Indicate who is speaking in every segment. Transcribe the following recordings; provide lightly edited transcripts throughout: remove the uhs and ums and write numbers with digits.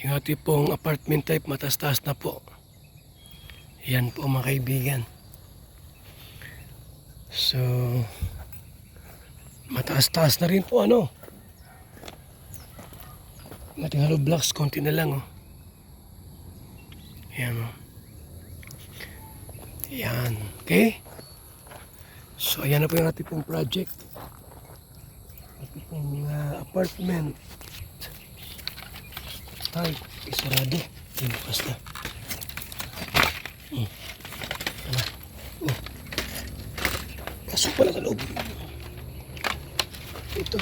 Speaker 1: Yung ating pong apartment type, matas-taas na po. Yan po mga kaibigan. So, mataas-taas na rin po ano. Ating hollow blocks, konti na lang oh. Yan oh. Yan, okay? So, ayan na po yung ating pong project. Ating pong apartment type, isarado. Tinukas na. Pasok pala sa loob. Ito.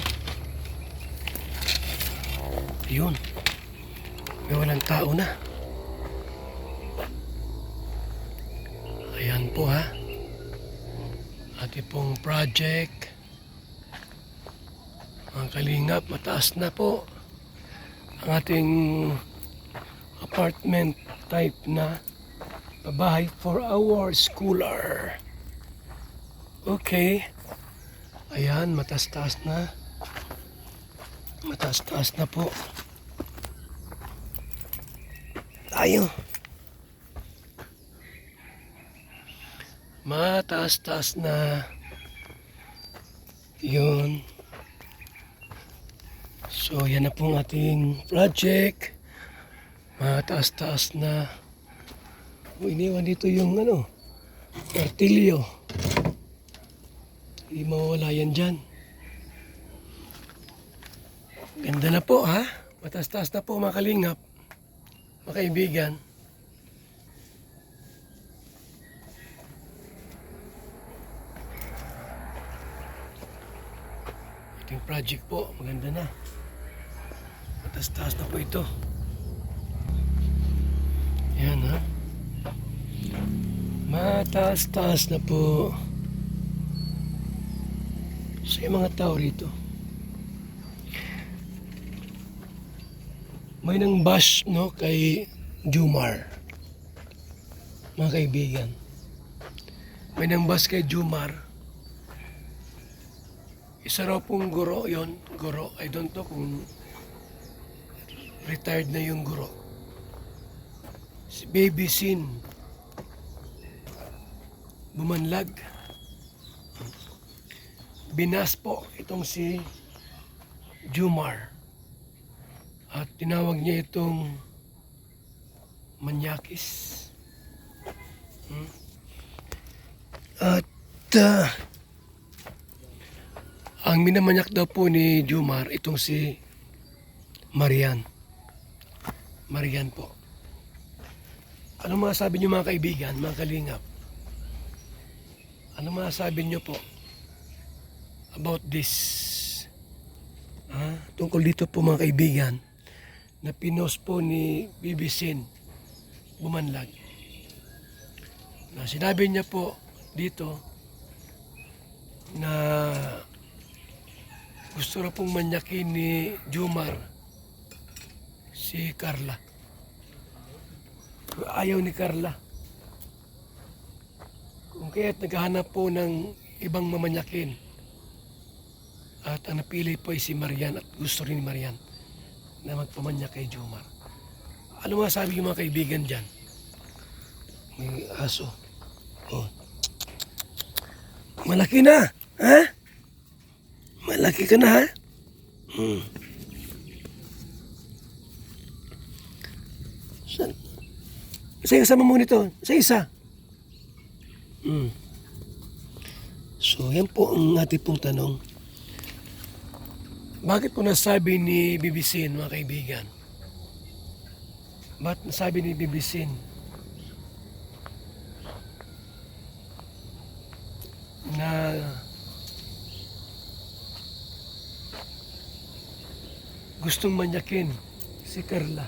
Speaker 1: Yun. May walang tao na. Ayan po ha. Ating pong project. Ang kalingap, mataas na po. Ang ating apartment type na bahay for our schooler. Okay. Ayan, mataas-taas na. Mataas-taas na po. Tayo. Mataas-taas na. Yun. So, yan na pong ating project. Mataas-taas na. Iniwan dito yung ano, martilyo. Hindi mawawala yan dyan. Ganda na po ha. Mataas-taas na po mga kalingap. Mga kaibigan. Ating project po. Maganda na. Mataas-taas na po ito. Yan ha. Mataas-taas na po. So yung mga tao rito. May nang bash no kay Jumar. Mga kaibigan. May nang bash kay Jumar. Isa raw pong guro yon, guro. I don't know kung retired na yung guro. Si Baby Sin. Bumanlag. Binas po itong si Jumar. At tinawag niya itong manyakis. At ang minamanyak daw po ni Jumar itong si Marian. Marian po. Ano masasabi niyo mga kaibigan, mga kalingap? Ano masasabi niyo po about this? Tungkol dito po mga kaibigan na pinost po ni BBC Bumanlag. Na sinabi niya po dito na gusto na pong manyakin ni Jumar si Carla. Ayaw ni Carla. Kung kaya't naghahanap po ng ibang mamanyakin. At ang napili po ay si Marian at gusto rin ni Marian na magpamanyak kay Jumar. Ano masabi yung mga kaibigan dyan? May aso. Oh. Malaki na, ha? Malaki ka na, ha? Isa-isa mo muna ito. Isa-isa. So, yan po ang ating pong tanong. Bakit po nasabi ni BBC, mga kaibigan? Bakit nasabi ni BBC na gustong manyakin si Carla?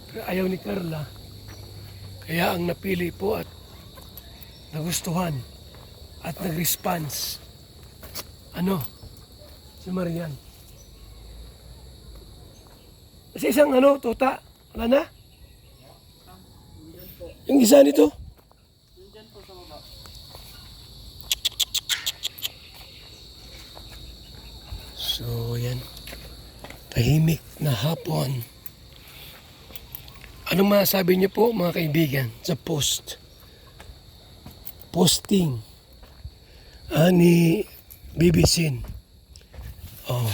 Speaker 1: Pero ayaw ni Carla. Kaya ang napili po at nagustuhan at nag-response. Ano? Si Marian. Kasi isang ano, tuta. Wala na? Yung isa nito?
Speaker 2: Nandyan po sa baba.
Speaker 1: So, yan. Tahimik na hapon. Anong masasabi niyo po mga kaibigan sa posting ni BBC? Oh,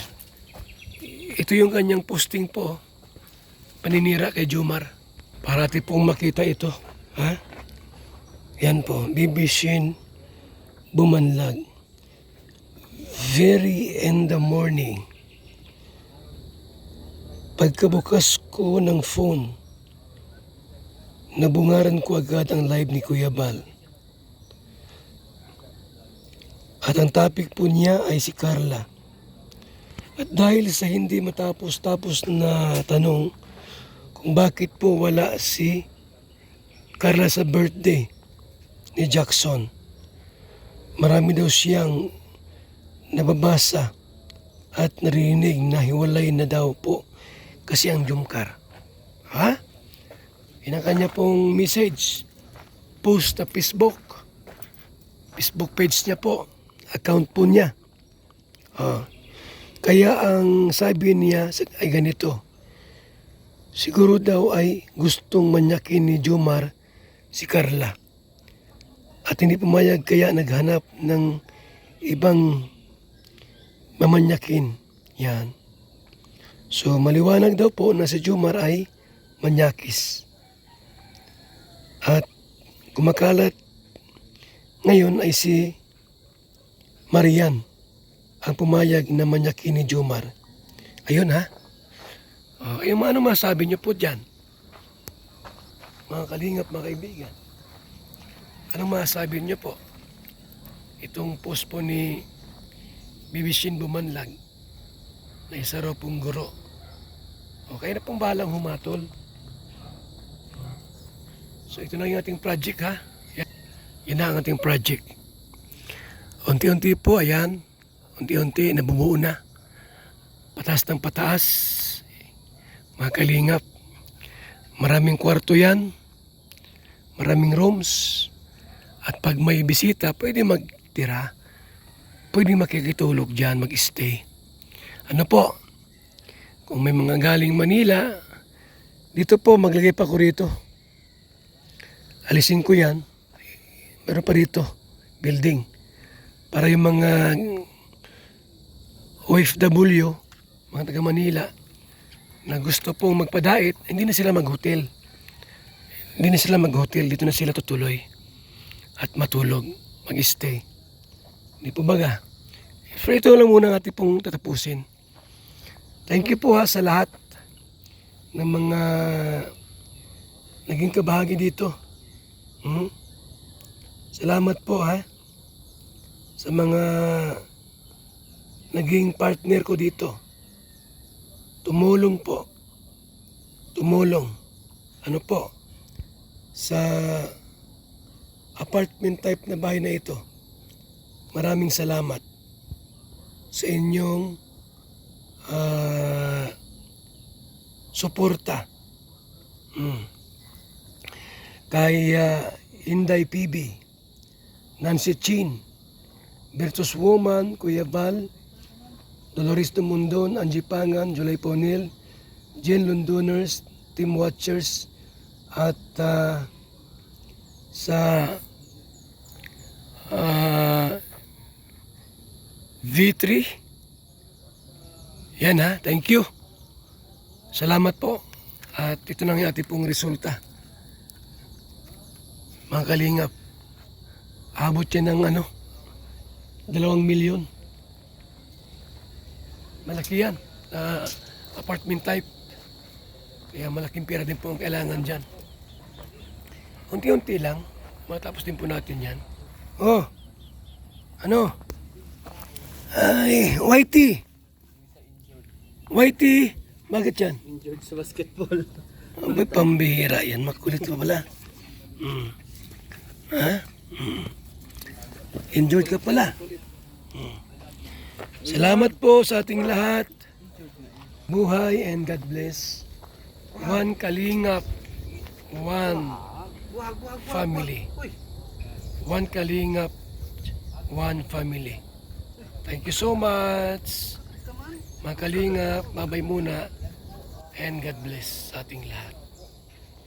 Speaker 1: ito yung kanyang posting po, paninira kay Jomar. Parati pong makita ito. Ha? Yan po, BBC bumanlag. Very in the morning. Pagkabukas ko ng phone, nabungaran ko agad ang live ni Kuya Bal. At ang topic po niya ay si Carla. At dahil sa hindi matapos-tapos na tanong kung bakit po wala si Carla sa birthday ni Jackson, marami daw siyang nababasa at narinig na hiwalay na daw po kasi ang Jomcar. Ha? Yan ang kanya pong message. Post na Facebook page niya po. Account po niya. Kaya ang sabi niya ay ganito. Siguro daw ay gustong manyakin ni Jomar si Carla. At hindi pumayag kaya naghanap ng ibang mamanyakin. Yan. So maliwanag daw po na si Jomar ay manyakis. At kumakalat ngayon ay si Marian ang pumayag na manyakin ni Jomar. Ayun ha. Yung ano masabi niyo po dyan? Mga kalingap, mga kaibigan. Anong masabi niyo po? Itong post po ni BBC bumanlag na isa raw pong guro. Okay na pong balang humatol. So ito na yung ating project ha. Yan na ang ating project. Unti-unti po, ayan. Unti-unti nabubuo na. Pataas ng pataas. Mga kalingap. Maraming kwarto yan. Maraming rooms. At pag may bisita, pwede magtira. Pwede makikitulog dyan, mag-stay. Ano po? Kung may mga galing Manila, dito po, maglagay pa ko rito. Alisin ko yan. Meron pa dito, building. Para yung mga OFW, mga taga Manila, na gusto pong magpadait, hindi na sila mag-hotel. Hindi na sila mag-hotel, dito na sila tutuloy. At matulog, mag-stay. Hindi po baga. So ito lang muna ang ating pong tatapusin. Thank you po ha sa lahat ng mga naging kabahagi dito. Salamat po ha sa mga naging partner ko dito. Tumulong po. Tumulong. Ano po? Sa apartment type na bahay na ito. Maraming salamat sa inyong suporta. Kay Inday PB, Nancy Chin, Virtus Woman, Kuya Val, Dolores Dumundon, Angie Pangan, July Ponil, Jen Londoners, Team Watchers, at sa V3. Yan ha, thank you. Salamat po. At ito na yung ating pong resulta. Mga kalingap, abot yan ng 2 milyon. Malaki yan. Apartment type. Kaya malaking pera din po ang kailangan dyan. Unti-unti lang, matapos din po natin yan. Oh, ano? Ay, Whitey! Whitey! Bakit yan?
Speaker 2: Injured sa basketball.
Speaker 1: May pambihira yan. Makulit ka pala. Ha? Enjoyed ka pala. Salamat po sa ating lahat. Buhay and God bless. One Kalingap, one family. One Kalingap, one family. Thank you so much. Mga Kalingap, babay muna. And God bless sa ating lahat.